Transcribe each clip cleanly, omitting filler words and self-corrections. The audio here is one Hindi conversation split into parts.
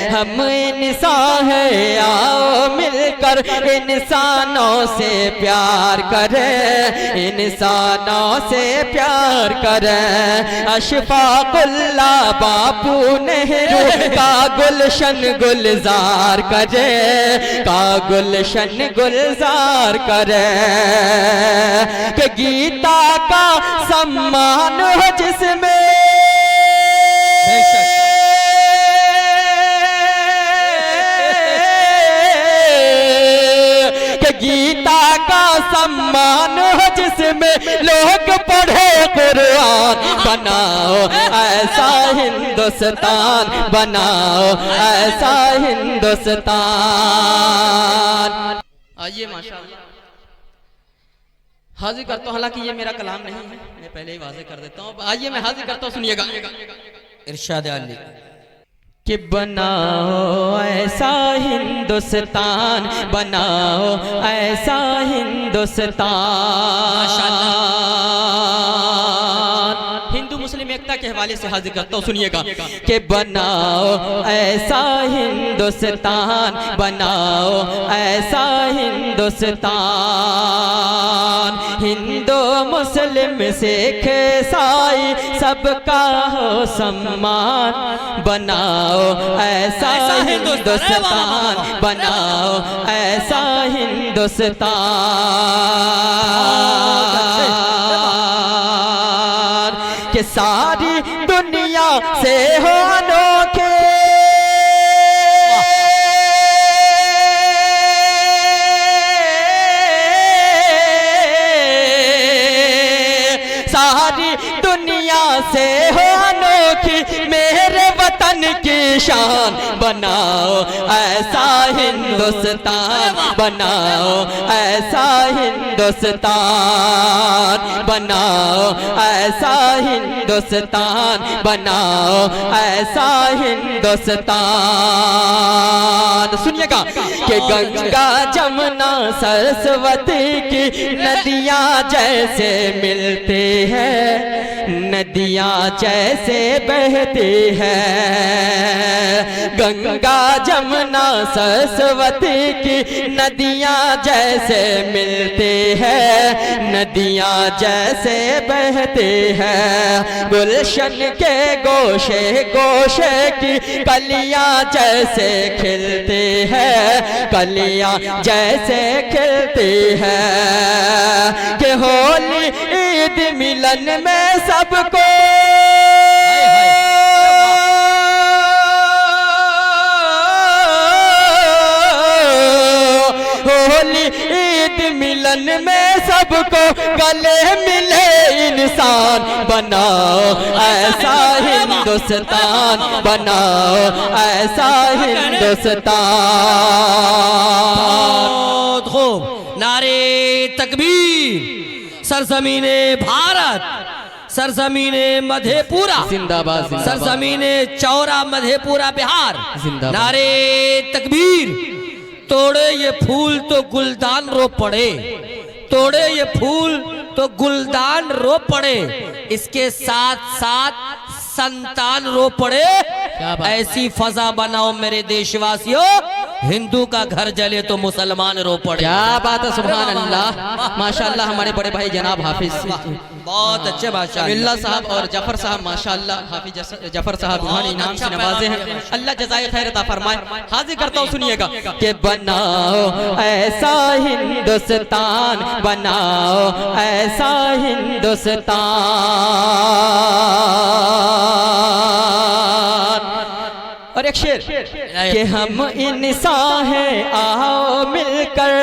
हम इंसान है, आओ मिलकर इंसानों से प्यार करें, इंसानों से प्यार करें। अशफाकुल्लाह बापू नेहरू का गुलशन गुलजार करे, का गुलशन गुलजार करे। कि गीता का सम्मान हो जिसमें, गीता का सम्मान हो जिसमें लोग पढ़े कुरान। बनाओ ऐसा हिंदुस्तान, बनाओ ऐसा हिंदुस्तान। आइए माशाअल्लाह हाजिर करता हूँ, हालांकि ये मेरा कलाम नहीं है, मैं पहले ही वाज़ेह कर देता हूँ। आइए मैं हाजिर करता हूँ, सुनिएगा। इरशाद अली कि बनाओ ऐसा हिंदुस्तान, बनाओ ऐसा हिंदुस्तान। हिंदू मुस्लिम एकता के हवाले से हाजिर करता हूँ, सुनिएगा। कि बनाओ ऐसा हिंदुस्तान, बनाओ ऐसा हिंदुस्तान। हिंदू मुस्लिम सिख ईसाई सबका हो सम्मान। बनाओ ऐसा हिंदुस्तान, बनाओ ऐसा हिंदुस्तान। कि सारी दुनिया से हो अनोखे, सारी दुनिया से हो अनोखी मेरे वतन की शान। बनाओ ऐसा हिंदुस्तान, बनाओ ऐसा हिंदुस्तान, बनाओ ऐसा हिंदुस्तान, बनाओ ऐसा हिंदुस्तान। सुनिएगा कि गंगा जमुना सरस्वती की नदियाँ जैसे मिलती है, नदियाँ जैसे बहती है। गंगा जमुना सरस्वती की नदियाँ जैसे मिलती है, नदियाँ जैसे बहती है। गुलशन के गोशे गोशे की कलियाँ जैसे खिलती है, कलियाँ जैसे खिलती है। कि होली ईद मिलन में सबको, होली ईद मिलन में सबको गले मिले इंसान। बनाओ ऐसा हिंदुस्तान, बनाओ ऐसा हिंदुस्तान। खूब नारे तकबीर। सरजमीने भारत, सरजमीने मधेपुरा जिंदाबाद, सरजमीने चौरा मधेपुरा बिहार जिंदाबाद। नारे तकबीर। तोड़े ये फूल तो गुलदान रो पड़े, तोड़े ये फूल तो गुलदान रो पड़े, इसके साथ साथ संतान रो पड़े। ऐसी फजा बनाओ मेरे देशवासियों, हिंदू का घर जले तो मुसलमान रो पड़े। क्या बात है, सुभान अल्लाह, माशाअल्लाह। हमारे बड़े भाई जनाब हाफिज बहुत अच्छे माशाअल्लाह साहब और जफर साहब माशाअल्लाह, हाफिज जफर साहब उन्होंने इनाम से नवाजे हैं, अल्लाह जज़ाए खैर अता फरमाए। हाजिर करता हूँ, सुनिएगा। कि बनाओ ऐसा हिंदुस्तान, बनाओ ऐसा हिंदुस्तान। और एक शेर कि हम इंसान हैं, आओ मिलकर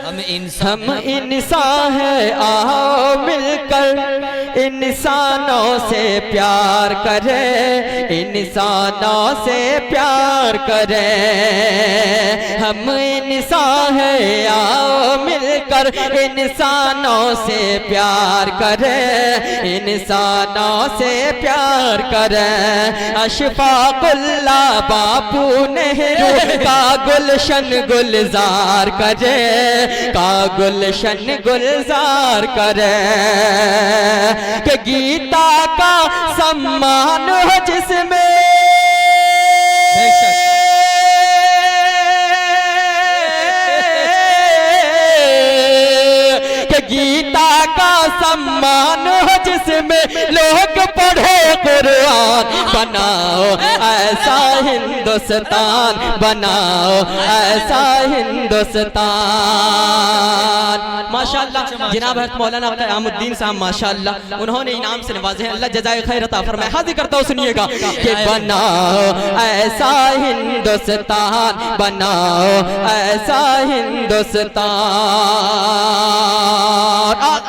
हम इंसान हैं, आओ मिलकर इंसानों से प्यार करें, इंसानों से प्यार करें। हम इंसान हैं, आओ मिलकर इंसानों से प्यार करें, इंसानों से प्यार करें। अशफाकुल्लाह बापू नेहरू का गुलशन गुलजार करें, का गुलशन गुलजार करें। कि गीता का सम्मान हो जिसमें गीता का सम्मान हो जिसमें लोग पढ़े कुरान। बनाओ ऐसा हिंदुस्तान, बनाओ ऐसा हिंदुस्तान। माशाअल्लाह जनाब हज़रत मौलाना क़यामुद्दीन साहब माशाअल्लाह उन्होंने इनाम से नवाजे हैं। अल्लाह जज़ाए खैर अता फरमाए। हाजिर करता हूँ, सुनिएगा कि बनाओ ऐसा हिंदुस्तान, बनाओ ऐसा हिंदुस्तान।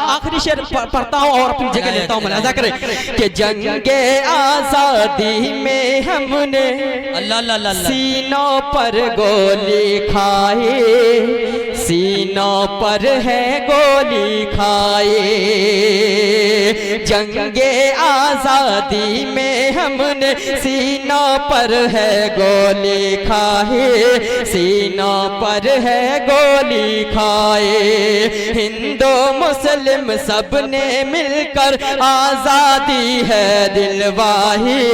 आखिरी शेर पढ़ता हूँ और अपनी जगह लेता हूँ, मुलाज़ा करें कि जंगे आजादी में हमने सीनों पर गोली खाई, सीनों पर है गोली खाई। जंगे आजादी में हमने सीनों पर है गोली खाई, सीनों पर है गोली खाए। हिंदू मुस्लिम सबने मिलकर आजादी है दिलवाही,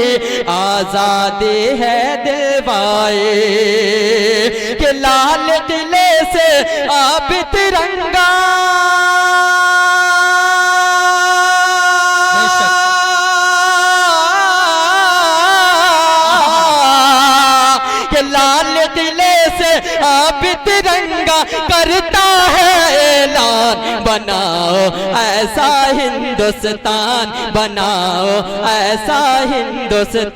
आजादी है दिलवाए। कि लाल किले से आप तिरंगा लाल किले से आप तिरंगा करता है ऐलान। बनाओ ऐसा हिंदुस्तान, बनाओ ऐसा हिंदुस्तान,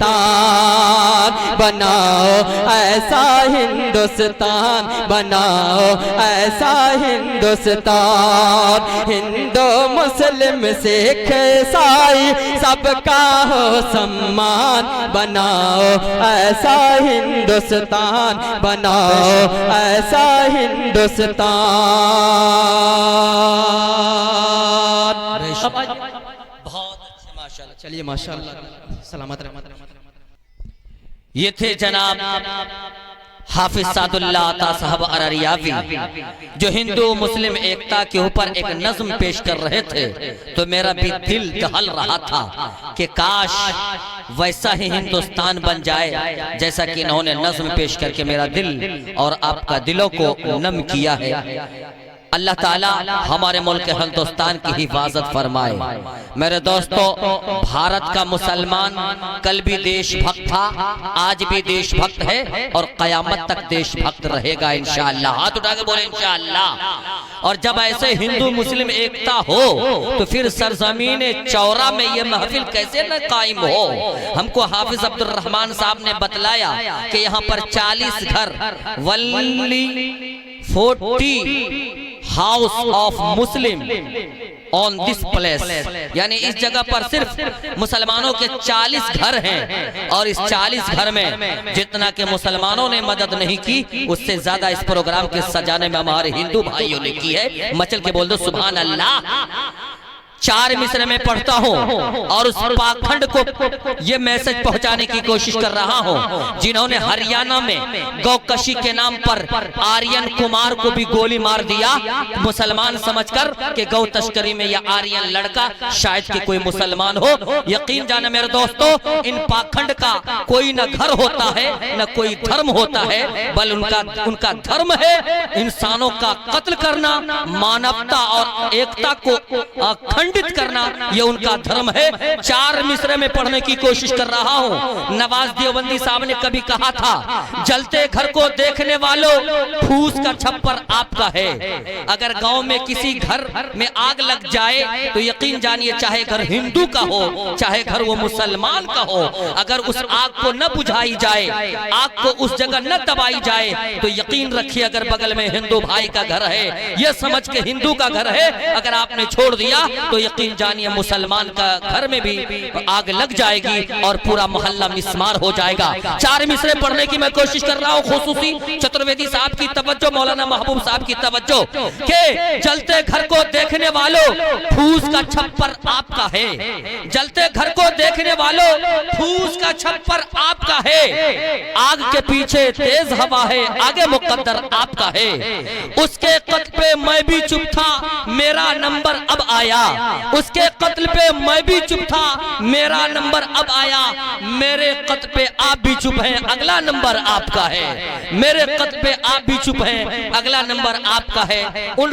बनाओ ऐसा हिंदुस्तान, बनाओ ऐसा हिंदुस्तान। हिंदू मुस्लिम सिख ईसाई सबका हो सम्मान। बनाओ ऐसा हिंदुस्तान, बनाओ ऐसा हिंदुस्तान। बहुत अच्छे माशाल्लाह। चलिए माशाल्लाह सलामत रहमत। ये थे जनाब हाफिज सादुल्लाह अता साहब अररियावी, जो हिंदू मुस्लिम एकता के ऊपर एक नज्म पेश कर रहे थे। तो मेरा भी दिल दहल रहा था कि काश वैसा ही हिंदुस्तान बन जाए जैसा कि इन्होंने नज्म पेश करके मेरा दिल और आपका दिलों को नम किया है। अल्लाह ताला हमारे मुल्क हिंदुस्तान की हिफाजत फरमाए। मेरे दोस्तों, भारत का मुसलमान कल भी देशभक्त था, आज भी देशभक्त है और कयामत तक देशभक्त रहेगा इंशाअल्लाह। हाथ उठा के बोले इंशाअल्लाह। और जब ऐसे हिंदू मुस्लिम एकता हो तो फिर सरजमीन चौरा में ये महफिल कैसे न कायम हो। हमको हाफिज अब्दुल रहमान साहब ने बतलाया कि यहाँ पर 40 घर वली 40 house of Muslim on this place, यानी इस जगह पर सिर्फ मुसलमानों के 40 घर हैं। और इस 40 घर में जितना के मुसलमानों ने मदद नहीं की, उससे ज्यादा इस प्रोग्राम के सजाने में हमारे हिंदू भाइयों ने की है। मचल के बोल दो सुभान अल्लाह। 4 मिसरे में पढ़ता हूँ और उस पाखंड को ये मैसेज पहुंचाने की कोशिश कर रहा हूँ जिन्होंने हरियाणा में गौकशी के नाम पर आर्यन कुमार को भी गोली मार दिया, मुसलमान समझकर कि गौ तस्करी में यह आर्यन लड़का शायद कि कोई मुसलमान हो। यकीन जाने मेरे दोस्तों, इन पाखंड का कोई न घर होता है न कोई धर्म होता है, बल उनका धर्म है इंसानों का कत्ल करना, मानवता और एकता को खंडित करना, ये उनका धर्म है। 4 मिसरे में पढ़ने की कोशिश कर रहा हूँ। नवाज देवबंदी साहब ने कभी कहा था, जलते घर को देखने वालों फूस का छप्पर आपका है। अगर गांव में किसी घर में आग लग जाए तो यकीन जानिए, चाहे घर हिंदू का हो चाहे घर वो मुसलमान का हो, अगर उस आग को न बुझाई जाए, आग को उस जगह न दबाई जाए, तो यकीन रखिए अगर बगल में हिंदू भाई का घर है, यह समझ के हिंदू का घर है, अगर आपने छोड़ दिया तो यकीन जानिए मुसलमान का घर में भी आग लग जाएगी और पूरा मोहल्ला मिस्मार हो जाएगा। 4 मिसरे पढ़ने की मैं कोशिश कर रहा हूँ। खुसूसी चतुर्वेदी साहब की तवज्जो, मौलाना महबूब साहब की तवज्जो के जलते घर को देखने वालों फूस का छप्पर आपका है। जलते घर को देखने वालों फूस का छप्पर आपका है। आग के पीछे तेज हवा है, आगे मुकद्दर आपका है। उसके कद पे मैं भी चुप था, मेरा नंबर अब आया। उसके कत्ल पे मैं भी चुप था, मेरा नंबर अब आया, मेरे कत्ल पे आप भी चुप हैं, अगला नंबर आपका है। मेरे कत्ल पे आप भी चुप हैं, अगला नंबर आपका है। उन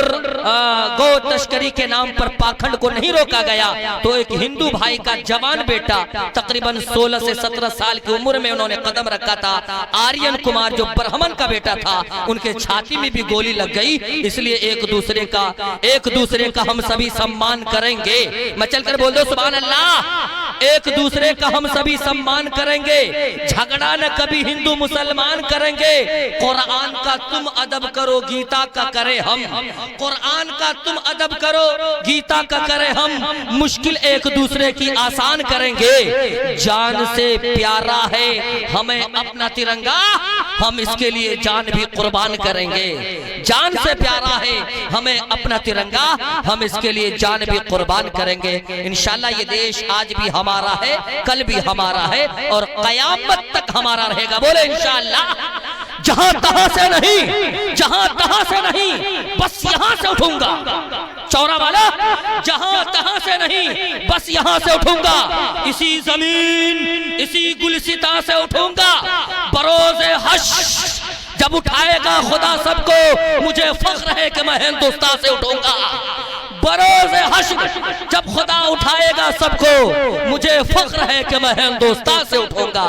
गौ तस्करी के नाम पर पाखंड को नहीं रोका गया तो एक हिंदू भाई का जवान बेटा तकरीबन 16 से 17 साल की उम्र में उन्होंने कदम रखा था। आर्यन कुमार जो ब्राह्मण का बेटा था, उनके छाती में भी गोली लग गई। इसलिए एक दूसरे का हम सभी सम्मान करेंगे। मैं चलकर बोल दो सुभान अल्लाह। एक दूसरे का हम सभी सम्मान करेंगे, झगड़ा न कभी हिंदू मुसलमान करेंगे। कुरान का तुम अदब करो, गीता का करे हम। कुरान का तुम अदब करो, गीता का करे हम। मुश्किल एक दूसरे की आसान करेंगे। जान से प्यारा है हमें अपना तिरंगा, हम इसके लिए जान भी कुर्बान करेंगे। जान से प्यारा है हमें अपना तिरंगा, हम इसके लिए जान भी कुर्बान करेंगे। इंशाल्लाह ये देश आज भी हमारा है, कल भी हमारा है और कयामत तक हमारा रहेगा। बोले इंशाल्लाह। जहां तहां से नहीं, जहां तहां से नहीं, बस यहां से उठूंगा। चौरा वाला, जहां तहां से नहीं, बस यहां से उठूंगा। इसी जमीन, इसी गुलसिता से उठूंगा। बरोज़े हश्र जब उठाएगा खुदा सबको, मुझे फख्र है कि मैं हिंदुस्तान से उठूंगा। बरोज़े हश्र जब खुदा उठाएगा सबको, मुझे फख्र है कि मैं हिंदुस्तान से उठूंगा।